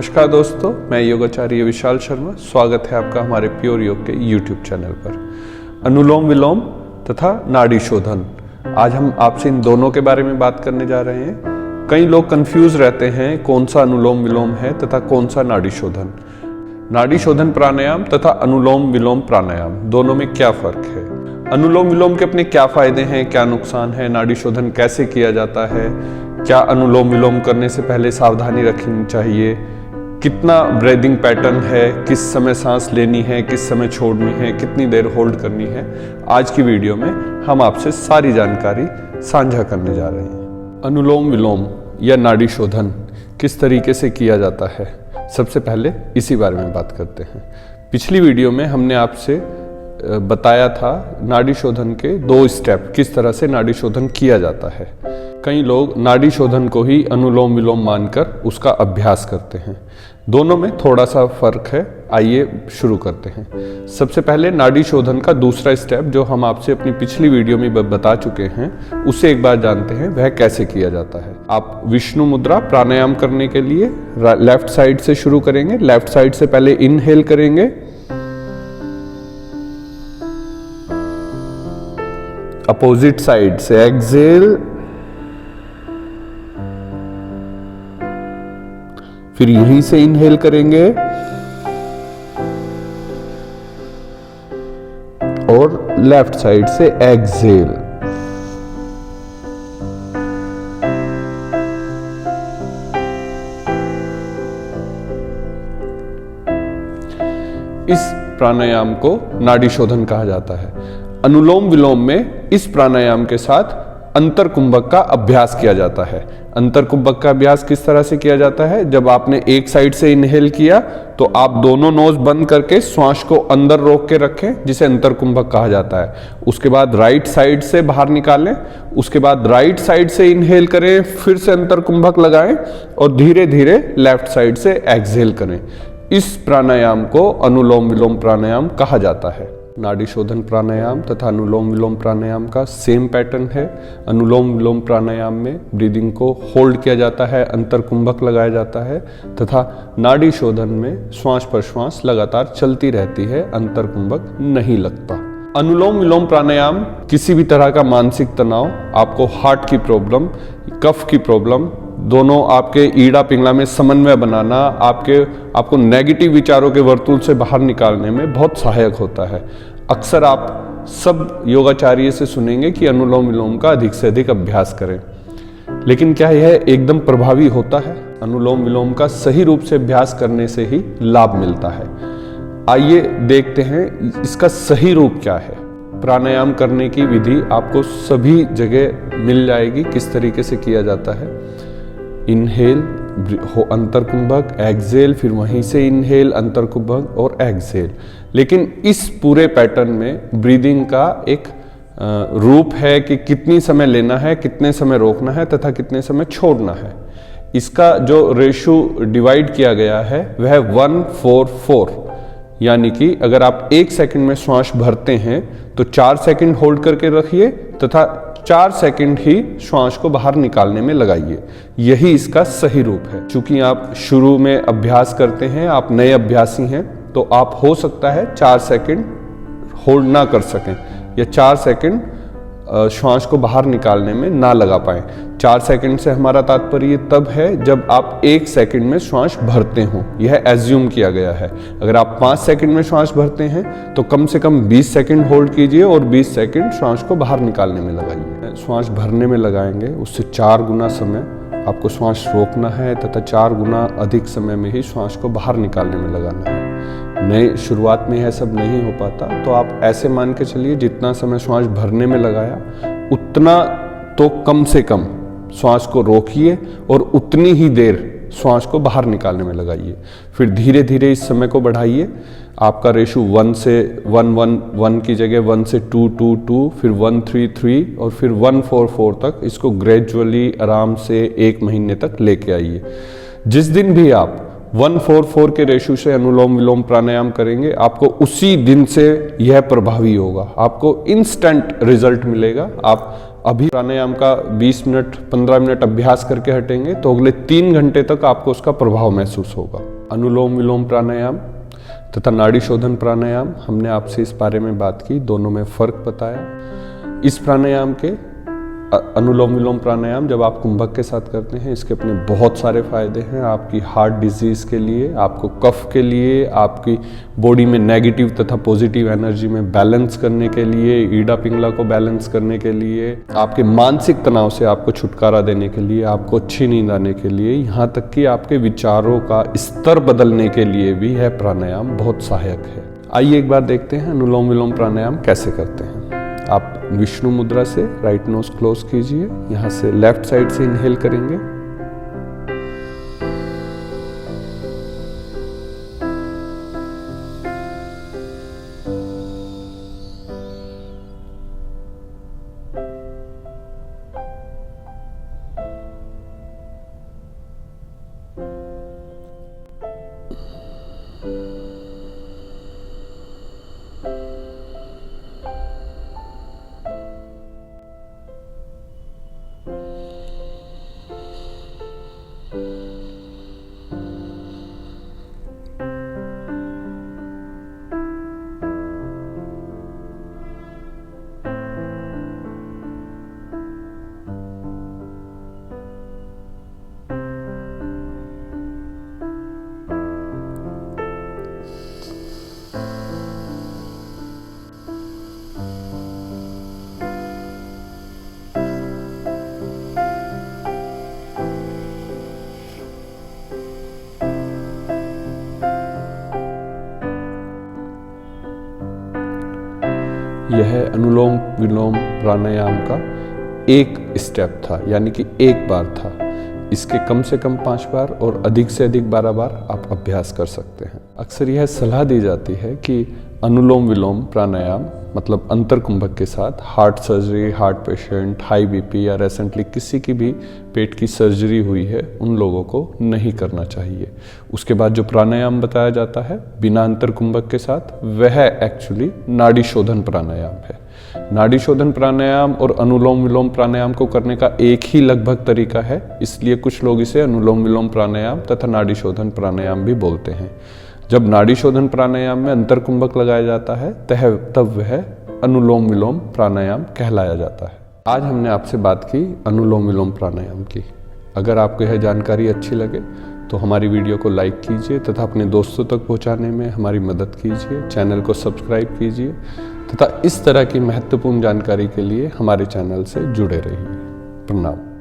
नमस्कार दोस्तों, मैं योगाचार्य विशाल शर्मा। स्वागत है आपका हमारे प्योर योग के YouTube चैनल पर। अनुलोम विलोम तथा नाड़ी शोधन, आज हम आपसे इन दोनों के बारे में बात करने जा रहे हैं। कई लोग कंफ्यूज रहते हैं कौन सा अनुलोम विलोम है तथा कौन सा नाड़ी शोधन। नाड़ी शोधन प्राणायाम तथा अनुलोम विलोम प्राणायाम दोनों में क्या फर्क है? अनुलोम विलोम के अपने क्या फायदे हैं, क्या नुकसान है? नाड़ी शोधन कैसे किया जाता है? क्या अनुलोम विलोम करने से पहले सावधानी रखनी चाहिए? कितना ब्रीदिंग पैटर्न है? किस समय सांस लेनी है, किस समय छोड़नी है, कितनी देर होल्ड करनी है? आज की वीडियो में हम आपसे सारी जानकारी साझा करने जा रहे हैं। अनुलोम विलोम या नाड़ी शोधन किस तरीके से किया जाता है, सबसे पहले इसी बारे में बात करते हैं। पिछली वीडियो में हमने आपसे बताया था नाड़ी शोधन के 2 स्टेप, किस तरह से नाड़ी शोधन किया जाता है। कई लोग नाड़ी शोधन को ही अनुलोम विलोम मानकर उसका अभ्यास करते हैं। दोनों में थोड़ा सा फर्क है। आइए शुरू करते हैं। सबसे पहले नाड़ी शोधन का दूसरा स्टेप, जो हम आपसे अपनी पिछली वीडियो में बता चुके हैं, उसे एक बार जानते हैं वह कैसे किया जाता है। आप विष्णु मुद्रा प्राणायाम करने के लिए लेफ्ट साइड से शुरू करेंगे। लेफ्ट साइड से पहले इनहेल करेंगे, अपोजिट साइड से एक्सहेल, फिर यहीं से इनहेल करेंगे और लेफ्ट साइड से एक्सहेल। इस प्राणायाम को नाड़ी शोधन कहा जाता है। अनुलोम विलोम में इस प्राणायाम के साथ अंतर कुंभक का अभ्यास किया जाता है। अंतर कुंभक का अभ्यास किस तरह से किया जाता है? जब आपने एक साइड से इनहेल किया तो आप दोनों नोज बंद करके श्वास को अंदर रोक के रखें, जिसे अंतर कुंभक कहा जाता है। उसके बाद राइट साइड से बाहर निकालें, उसके बाद राइट साइड से इनहेल करें, फिर से अंतर कुंभक लगाएं और धीरे धीरे लेफ्ट साइड से एक्सहेल करें। इस प्राणायाम को अनुलोम विलोम प्राणायाम कहा जाता है। नाड़ी शोधन प्राणायाम तथा अनुलोम विलोम प्राणायाम का सेम पैटर्न है। अनुलोम विलोम प्राणायाम में ब्रीदिंग को होल्ड किया जाता है, अंतर कुंभक लगाया जाता है, तथा नाड़ी शोधन में श्वास पर श्वास लगातार चलती रहती है, अंतर कुंभक नहीं लगता। अनुलोम विलोम प्राणायाम किसी भी तरह का मानसिक तनाव, आपको हार्ट की प्रॉब्लम, कफ की प्रॉब्लम, दोनों आपके ईड़ा पिंगला में समन्वय बनाना, आपको नेगेटिव विचारों के वर्तुल से बाहर निकालने में बहुत सहायक होता है। अक्सर आप सब योगाचार्य से सुनेंगे कि अनुलोम विलोम का अधिक से अधिक अभ्यास करें, लेकिन क्या यह एकदम प्रभावी होता है? अनुलोम विलोम का सही रूप से अभ्यास करने से ही लाभ मिलता है। आइए देखते हैं इसका सही रूप क्या है। प्राणायाम करने की विधि आपको सभी जगह मिल जाएगी, किस तरीके से किया जाता है। इनहेल अंतर कुंभक, एक्सहेल, फिर वहीं से इनहेल अंतर कुंभक और एक्सहेल। लेकिन इस पूरे पैटर्न में ब्रीदिंग का एक रूप है कि कितनी समय लेना है, कितने समय रोकना है तथा कितने समय छोड़ना है। इसका जो रेशियो डिवाइड किया गया है वह 1-4-4, यानी कि अगर आप 1 सेकंड में श्वास भरते हैं तो 4 सेकंड होल्ड करके रखिए तथा 4 सेकंड ही श्वास को बाहर निकालने में लगाइए। यही इसका सही रूप है। चूंकि आप शुरू में अभ्यास करते हैं, आप नए अभ्यासी हैं, तो आप हो सकता है 4 सेकंड होल्ड ना कर सकें या 4 सेकंड श्वास को बाहर निकालने में ना लगा पाएं। 4 सेकंड से हमारा तात्पर्य तब है जब आप 1 सेकंड में श्वास भरते हो, यह एज्यूम किया गया है। अगर आप 5 सेकंड में श्वास भरते हैं तो कम से कम 20 सेकंड होल्ड कीजिए और 20 सेकंड श्वास को बाहर निकालने में लगाइए। श्वास भरने में लगाएंगे उससे 4 गुना समय आपको श्वास रोकना है तथा 4 गुना अधिक समय में ही श्वास को बाहर निकालने में लगाना है। नए शुरुआत में यह सब नहीं हो पाता तो आप ऐसे मान के चलिए जितना समय श्वास भरने में लगाया उतना तो कम से कम श्वास को रोकिए और उतनी ही देर श्वास को बाहर निकालने में लगाइए। फिर धीरे धीरे इस समय को बढ़ाइए। आपका रेशियो 1 से 1-1-1 की जगह 1 से 2-2-2, फिर 1-3-3 और फिर 1-4-4 तक इसको ग्रेजुअली आराम से 1 महीने तक लेके आइए। जिस दिन भी आप 1-4-4 के रेशियो से अनुलोम विलोम प्राणायाम करेंगे, आपको उसी दिन से यह प्रभावी होगा, आपको इंस्टेंट रिजल्ट मिलेगा। आप अभी प्राणायाम का 20 मिनट 15 मिनट अभ्यास करके हटेंगे तो अगले 3 घंटे तक आपको उसका प्रभाव महसूस होगा। अनुलोम विलोम प्राणायाम तथा नाड़ी शोधन प्राणायाम, हमने आपसे इस बारे में बात की, दोनों में फर्क बताया। इस प्राणायाम के अनुलोम विलोम प्राणायाम जब आप कुंभक के साथ करते हैं, इसके अपने बहुत सारे फायदे हैं। आपकी हार्ट डिजीज के लिए, आपको कफ के लिए, आपकी बॉडी में नेगेटिव तथा पॉजिटिव एनर्जी में बैलेंस करने के लिए, ईड़ा पिंगला को बैलेंस करने के लिए, आपके मानसिक तनाव से आपको छुटकारा देने के लिए, आपको अच्छी नींद आने के लिए, यहाँ तक कि आपके विचारों का स्तर बदलने के लिए भी यह प्राणायाम बहुत सहायक है। आइए एक बार देखते हैं अनुलोम विलोम प्राणायाम कैसे करते हैं। आप विष्णु मुद्रा से राइट नोज क्लोज कीजिए, यहां से लेफ्ट साइड से इनहेल करेंगे, यह अनुलोम विलोम प्राणायाम का एक स्टेप था, यानी कि एक बार था। इसके कम से कम 5 बार और अधिक से अधिक 12 बार आप अभ्यास कर सकते हैं। अक्सर यह सलाह दी जाती है कि अनुलोम विलोम प्राणायाम मतलब अंतर कुंभक के साथ heart surgery, heart patient, high BP या रिसेंटली किसी की भी पेट की सर्जरी हुई है, उन लोगों को नहीं करना चाहिए। उसके बाद जो प्राणायाम बताया जाता है बिना अंतर कुंभक के साथ, वह एक्चुअली नाड़ी शोधन प्राणायाम है। नाड़ी शोधन प्राणायाम और अनुलोम विलोम प्राणायाम को करने का एक ही लगभग तरीका है, इसलिए कुछ लोग इसे अनुलोम विलोम प्राणायाम तथा नाड़ी शोधन प्राणायाम भी बोलते हैं। जब नाड़ी शोधन प्राणायाम में अंतर कुंभक लगाया जाता है तब वह अनुलोम विलोम प्राणायाम कहलाया जाता है। आज हमने आपसे बात की अनुलोम विलोम प्राणायाम की। अगर आपको यह जानकारी अच्छी लगे तो हमारी वीडियो को लाइक कीजिए तथा अपने दोस्तों तक पहुंचाने में हमारी मदद कीजिए। चैनल को सब्सक्राइब कीजिए तथा इस तरह की महत्वपूर्ण जानकारी के लिए हमारे चैनल से जुड़े रहिए। प्रणाम।